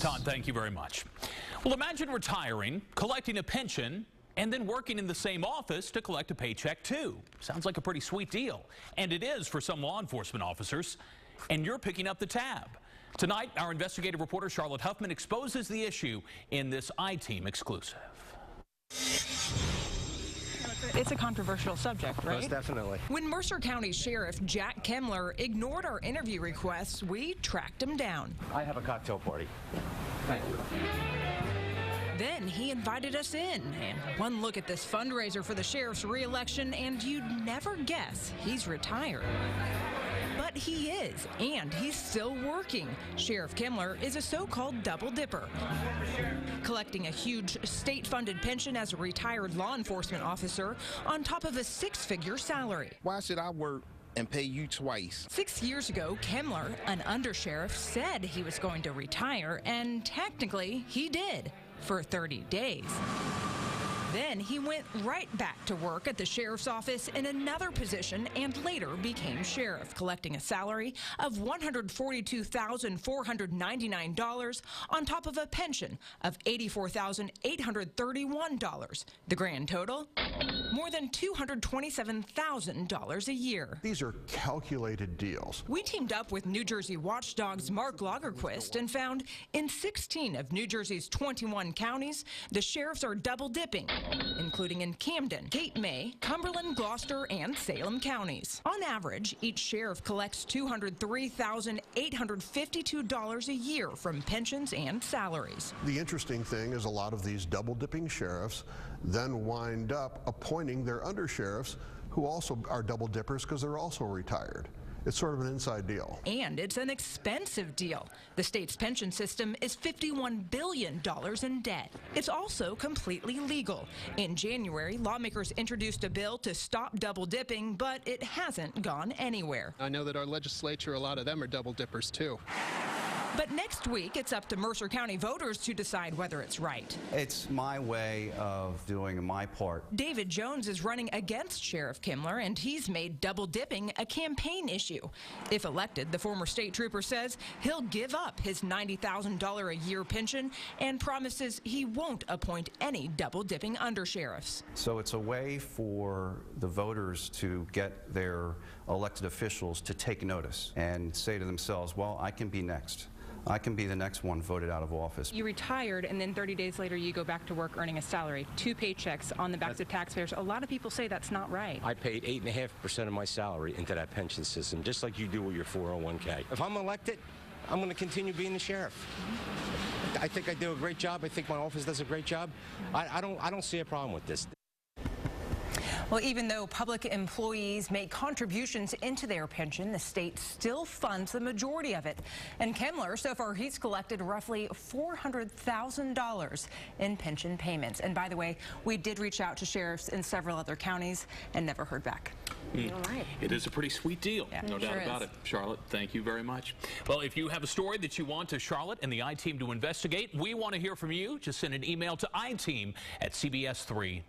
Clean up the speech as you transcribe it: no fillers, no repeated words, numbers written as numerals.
Todd, thank you very much. Well, imagine retiring, collecting a pension, and then working in the same office to collect a paycheck too. Sounds like a pretty sweet deal. And it is for some law enforcement officers. And you're picking up the tab. Tonight, our investigative reporter Charlotte Huffman exposes the issue in this I-Team exclusive. It's a controversial subject, right? Most definitely. When Mercer County Sheriff Jack Kemmler ignored our interview requests, we tracked him down. I have a cocktail party. Thank you. Then he invited us in, and one look at this fundraiser for the sheriff's re-election, and you'd never guess he's retired. But he is, and he's still working. Sheriff Kemmler is a so-called double dipper, collecting a huge state-funded pension as a retired law enforcement officer on top of a six-figure salary. Why should I work and pay you twice? 6 years ago, Kemmler, an undersheriff, said he was going to retire, and technically he did for 30 days. Then he went right back to work at the sheriff's office in another position and later became sheriff, collecting a salary of $142,499 on top of a pension of $84,831. The grand total? More than $227,000 a year. These are calculated deals. We teamed up with New Jersey Watchdog's Mark Lagerquist and found in 16 of New Jersey's 21 counties, the sheriffs are double dipping, including in Camden, Cape May, Cumberland, Gloucester, and Salem counties. On average, each sheriff collects $203,852 a year from pensions and salaries. The interesting thing is a lot of these double-dipping sheriffs then wind up appointing their undersheriffs who also are double dippers because they're also retired. It's sort of an inside deal. And it's an expensive deal. The state's pension system is $51 billion in debt. It's also completely legal. In January, lawmakers introduced a bill to stop double dipping, but it hasn't gone anywhere. I know that our legislature, a lot of them are double dippers too. But next week, it's up to Mercer County voters to decide whether it's right. It's my way of doing my part. David Jones is running against Sheriff Kemmler, and he's made double dipping a campaign issue. If elected, the former state trooper says he'll give up his $90,000 a year pension and promises he won't appoint any double dipping undersheriffs. So it's a way for the voters to get their elected officials to take notice and say to themselves, well, I can be next. I can be the next one voted out of office. You retired, and then 30 days later you go back to work earning a salary. 2 paychecks on the backs of taxpayers. A lot of people say that's not right. I paid 8.5% of my salary into that pension system, just like you do with your 401k. If I'm elected, I'm going to continue being the sheriff. I think I do a great job. I think my office does a great job. I don't see a problem with this. Well, even though public employees make contributions into their pension, the state still funds the majority of it. And Kemmler, so far, he's collected roughly $400,000 in pension payments. And by the way, we did reach out to sheriffs in several other counties and never heard back. All right. It is a pretty sweet deal. Yeah, no doubt about it. Charlotte, thank you very much. Well, if you have a story that you want to Charlotte and the I-Team to investigate, we want to hear from you. Just send an email to I-Team at CBS3.